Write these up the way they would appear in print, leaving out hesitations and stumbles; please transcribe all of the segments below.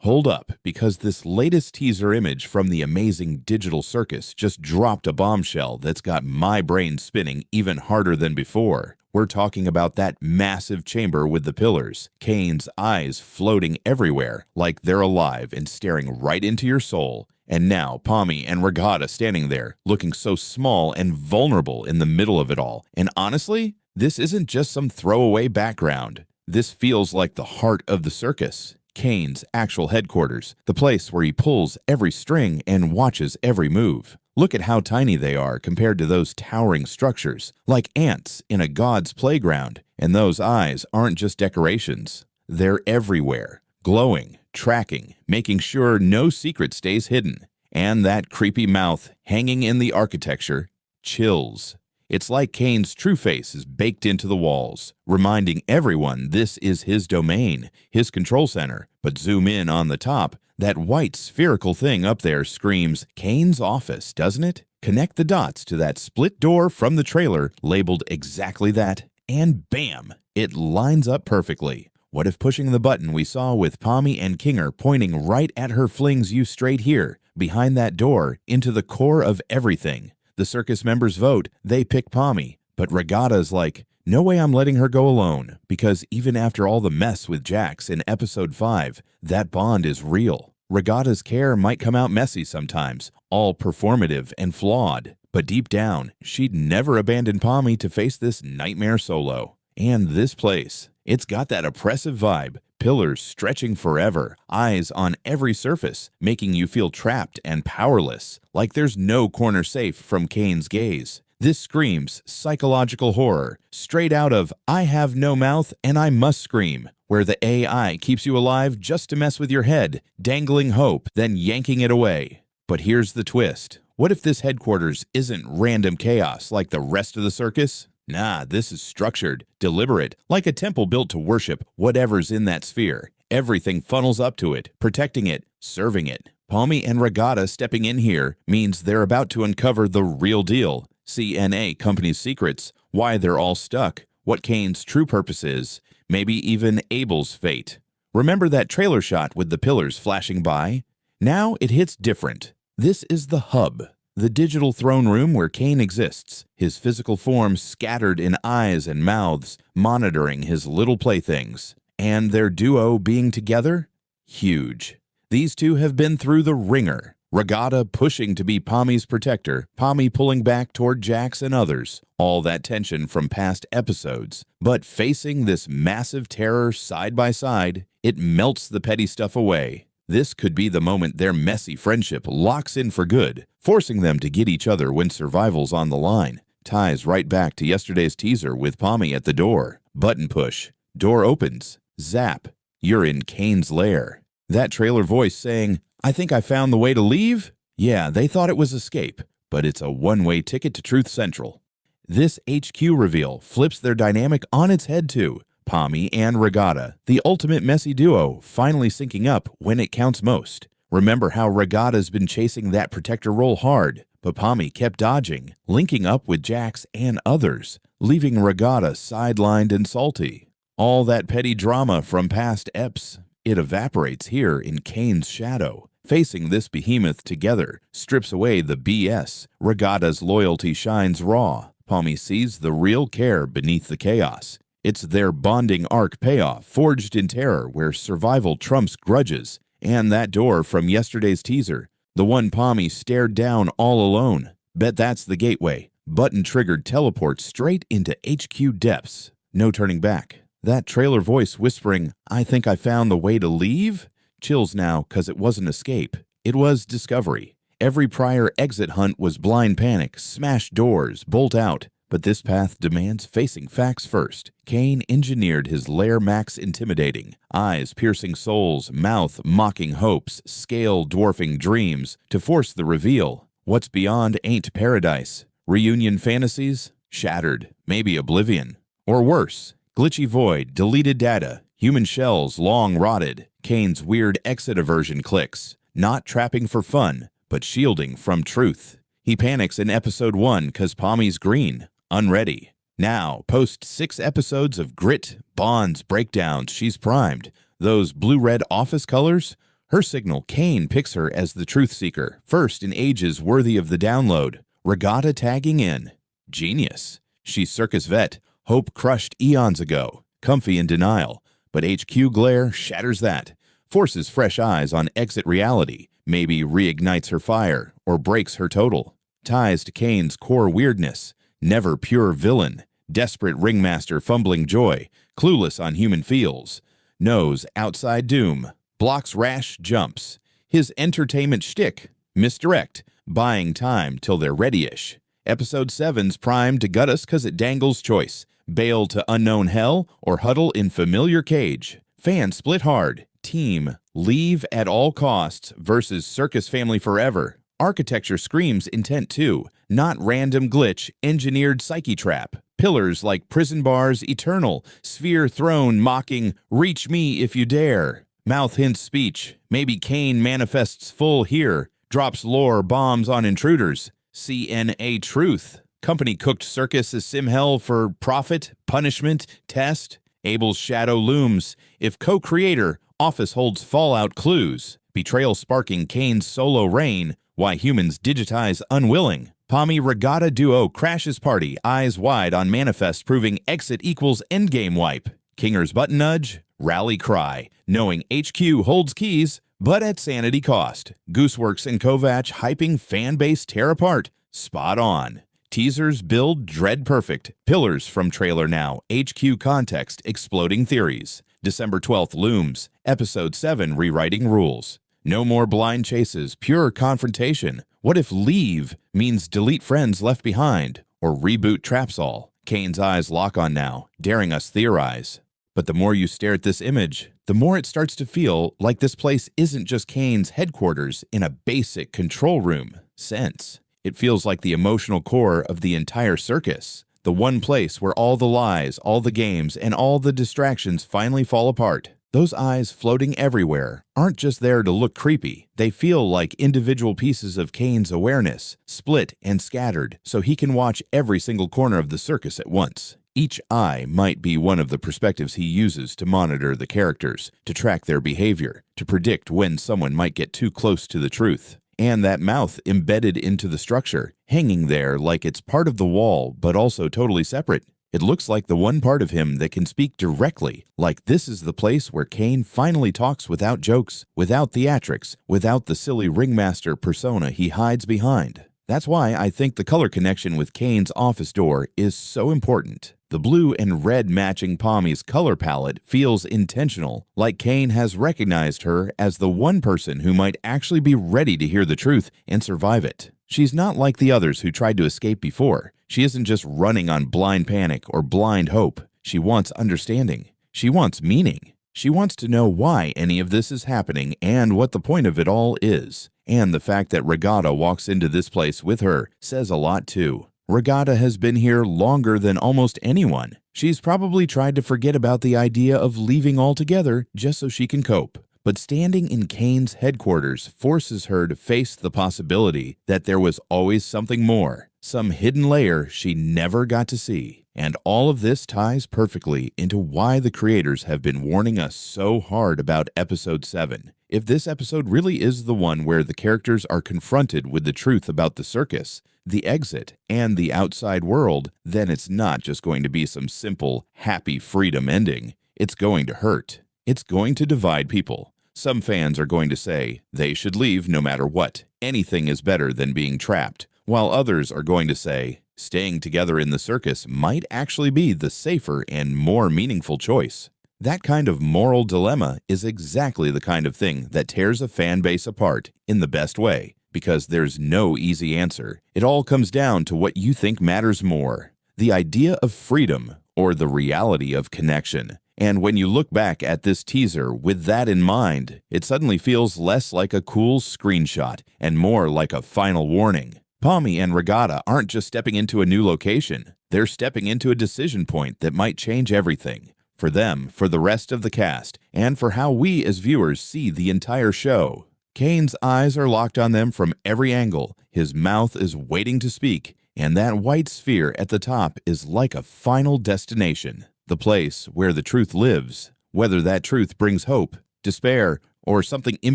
Hold up, because this latest teaser image from the amazing digital circus just dropped a bombshell that's got my brain spinning even harder than before. We're talking about that massive chamber with the pillars, Kane's eyes floating everywhere like they're alive and staring right into your soul. And now Pommy and Regatta standing there, looking so small and vulnerable in the middle of it all. And honestly, this isn't just some throwaway background. This feels like the heart of the circus. Kane's actual headquarters, the place where he pulls every string and watches every move. Look at how tiny they are compared to those towering structures, like ants in a god's playground. And those eyes aren't just decorations. They're everywhere, glowing, tracking, making sure no secret stays hidden. And that creepy mouth hanging in the architecture chills. It's like Kane's true face is baked into the walls, reminding everyone this is his domain, his control center. But zoom in on the top, that white spherical thing up there screams Kane's office, doesn't it? Connect the dots to that split door from the trailer labeled exactly that, and bam, it lines up perfectly. What if pushing the button we saw with Pommy and Kinger pointing right at her flings you straight here, behind that door, into the core of everything? The circus members vote, they pick Pommy, but Regatta's like, no way I'm letting her go alone, because even after all the mess with Jax in episode 5, that bond is real. Regatta's care might come out messy sometimes, all performative and flawed, but deep down, she'd never abandon Pommy to face this nightmare solo. And this place, it's got that oppressive vibe, pillars stretching forever, eyes on every surface, making you feel trapped and powerless, like there's no corner safe from Kane's gaze. This screams psychological horror, straight out of I Have No Mouth and I Must Scream, where the AI keeps you alive just to mess with your head, dangling hope, then yanking it away. But here's the twist. What if this headquarters isn't random chaos like the rest of the circus? Nah, this is structured, deliberate, like a temple built to worship whatever's in that sphere. Everything funnels up to it, protecting it, serving it. Pommy and Regatta stepping in here means they're about to uncover the real deal. CNA company's secrets, why they're all stuck, what Kane's true purpose is, maybe even Abel's fate. Remember that trailer shot with the pillars flashing by? Now it hits different. This is the hub. The digital throne room where Kane exists, his physical form scattered in eyes and mouths, monitoring his little playthings. And their duo being together? Huge. These two have been through the ringer. Regatta pushing to be Pommy's protector, Pommy pulling back toward Jax and others. All that tension from past episodes. But facing this massive terror side by side, it melts the petty stuff away. This could be the moment their messy friendship locks in for good, forcing them to get each other when survival's on the line. Ties right back to yesterday's teaser with Pommy at the door. Button push. Door opens. Zap. You're in Kane's lair. That trailer voice saying, I think I found the way to leave? Yeah, they thought it was escape, but it's a one-way ticket to Truth Central. This HQ reveal flips their dynamic on its head too. Pommy and Regatta, the ultimate messy duo, finally syncing up when it counts most. Remember how Regatta's been chasing that protector role hard, but Pommy kept dodging, linking up with Jax and others, leaving Regatta sidelined and salty. All that petty drama from past eps, it evaporates here in Kane's shadow. Facing this behemoth together strips away the BS. Regatta's loyalty shines raw. Pommy sees the real care beneath the chaos. It's their bonding arc payoff, forged in terror where survival trumps grudges. And that door from yesterday's teaser, the one Pommy stared down all alone. Bet that's the gateway. Button-triggered teleport straight into HQ depths. No turning back. That trailer voice whispering, I think I found the way to leave? Chills now, 'cause it wasn't escape. It was discovery. Every prior exit hunt was blind panic, smash doors, bolt out. But this path demands facing facts first. Kane engineered his lair max intimidating, eyes piercing souls, mouth mocking hopes, scale dwarfing dreams, to force the reveal. What's beyond ain't paradise. Reunion fantasies? Shattered, maybe oblivion. Or worse, glitchy void, deleted data, human shells long rotted. Kane's weird exit aversion clicks, not trapping for fun, but shielding from truth. He panics in episode 1 'cause Pommy's green. Unready. Now, post 6 episodes of grit, bonds, breakdowns, she's primed. Those blue-red office colors? Her signal, Kane picks her as the truth seeker, first in ages worthy of the download. Regatta tagging in. Genius. She's Circus vet, hope crushed eons ago, comfy in denial. But HQ glare shatters that, forces fresh eyes on exit reality, maybe reignites her fire or breaks her total. Ties to Kane's core weirdness, never pure villain, desperate ringmaster fumbling joy, clueless on human feels. Knows outside doom, blocks rash jumps. His entertainment shtick, misdirect, buying time till they're ready-ish. Episode 7's primed to gut us 'cause it dangles choice. Bail to unknown hell or huddle in familiar cage. Fans split hard. Team, leave at all costs versus Circus family forever. Architecture screams intent too, not random glitch, engineered psyche trap. Pillars like prison bars eternal, sphere throne mocking, reach me if you dare. Mouth hints speech, maybe Kane manifests full here, drops lore bombs on intruders. CNA truth. Company cooked Circus as sim hell for profit, punishment, test. Abel's shadow looms. If co-creator, office holds fallout clues. Betrayal sparking Kane's solo reign. Why humans digitize unwilling. Pommy Regatta duo crashes party, eyes wide on manifest proving exit equals endgame wipe. Kinger's button nudge, rally cry, knowing HQ holds keys, but at sanity cost. Gooseworks and Kovac hyping fan base tear apart. Spot on. Teasers build dread perfect. Pillars from trailer now. HQ context exploding theories. December 12th looms. Episode 7 rewriting rules. No more blind chases, pure confrontation. What if leave means delete friends left behind or reboot traps all? Kane's eyes lock on now, daring us theorize. But the more you stare at this image, the more it starts to feel like this place isn't just Kane's headquarters in a basic control room sense. It feels like the emotional core of the entire circus, the one place where all the lies, all the games, and all the distractions finally fall apart. Those eyes floating everywhere aren't just there to look creepy. They feel like individual pieces of Kane's awareness, split and scattered, so he can watch every single corner of the circus at once. Each eye might be one of the perspectives he uses to monitor the characters, to track their behavior, to predict when someone might get too close to the truth. And that mouth embedded into the structure, hanging there like it's part of the wall, but also totally separate. It looks like the one part of him that can speak directly, like this is the place where Kane finally talks without jokes, without theatrics, without the silly ringmaster persona he hides behind. That's why I think the color connection with Kane's office door is so important. The blue and red matching Pommy's color palette feels intentional, like Kane has recognized her as the one person who might actually be ready to hear the truth and survive it. She's not like the others who tried to escape before. She isn't just running on blind panic or blind hope. She wants understanding. She wants meaning. She wants to know why any of this is happening and what the point of it all is. And the fact that Regatta walks into this place with her says a lot too. Regatta has been here longer than almost anyone. She's probably tried to forget about the idea of leaving altogether just so she can cope. But standing in Kane's headquarters forces her to face the possibility that there was always something more, some hidden layer she never got to see. And all of this ties perfectly into why the creators have been warning us so hard about Episode 7. If this episode really is the one where the characters are confronted with the truth about the circus, the exit, and the outside world, then it's not just going to be some simple, happy freedom ending. It's going to hurt. It's going to divide people. Some fans are going to say they should leave no matter what. Anything is better than being trapped, while others are going to say staying together in the circus might actually be the safer and more meaningful choice. That kind of moral dilemma is exactly the kind of thing that tears a fan base apart in the best way, because there's no easy answer. It all comes down to what you think matters more, the idea of freedom or the reality of connection. And when you look back at this teaser with that in mind, it suddenly feels less like a cool screenshot and more like a final warning. Pommy and Regatta aren't just stepping into a new location. They're stepping into a decision point that might change everything. For them, for the rest of the cast, and for how we as viewers see the entire show. Kane's eyes are locked on them from every angle. His mouth is waiting to speak, and that white sphere at the top is like a final destination. The place where the truth lives, whether that truth brings hope, despair, or something in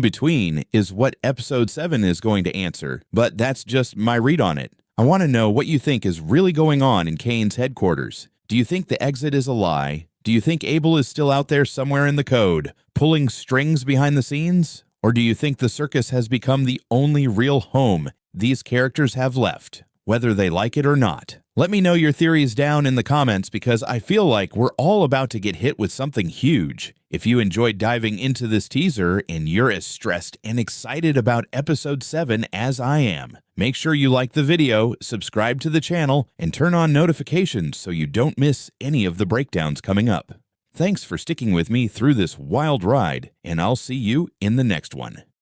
between is what episode 7 is going to answer, but that's just my read on it. I want to know what you think is really going on in Kane's headquarters. Do you think the exit is a lie? Do you think Abel is still out there somewhere in the code, pulling strings behind the scenes? Or do you think the circus has become the only real home these characters have left, whether they like it or not? Let me know your theories down in the comments because I feel like we're all about to get hit with something huge. If you enjoyed diving into this teaser and you're as stressed and excited about episode 7 as I am, make sure you like the video, subscribe to the channel, and turn on notifications so you don't miss any of the breakdowns coming up. Thanks for sticking with me through this wild ride, and I'll see you in the next one.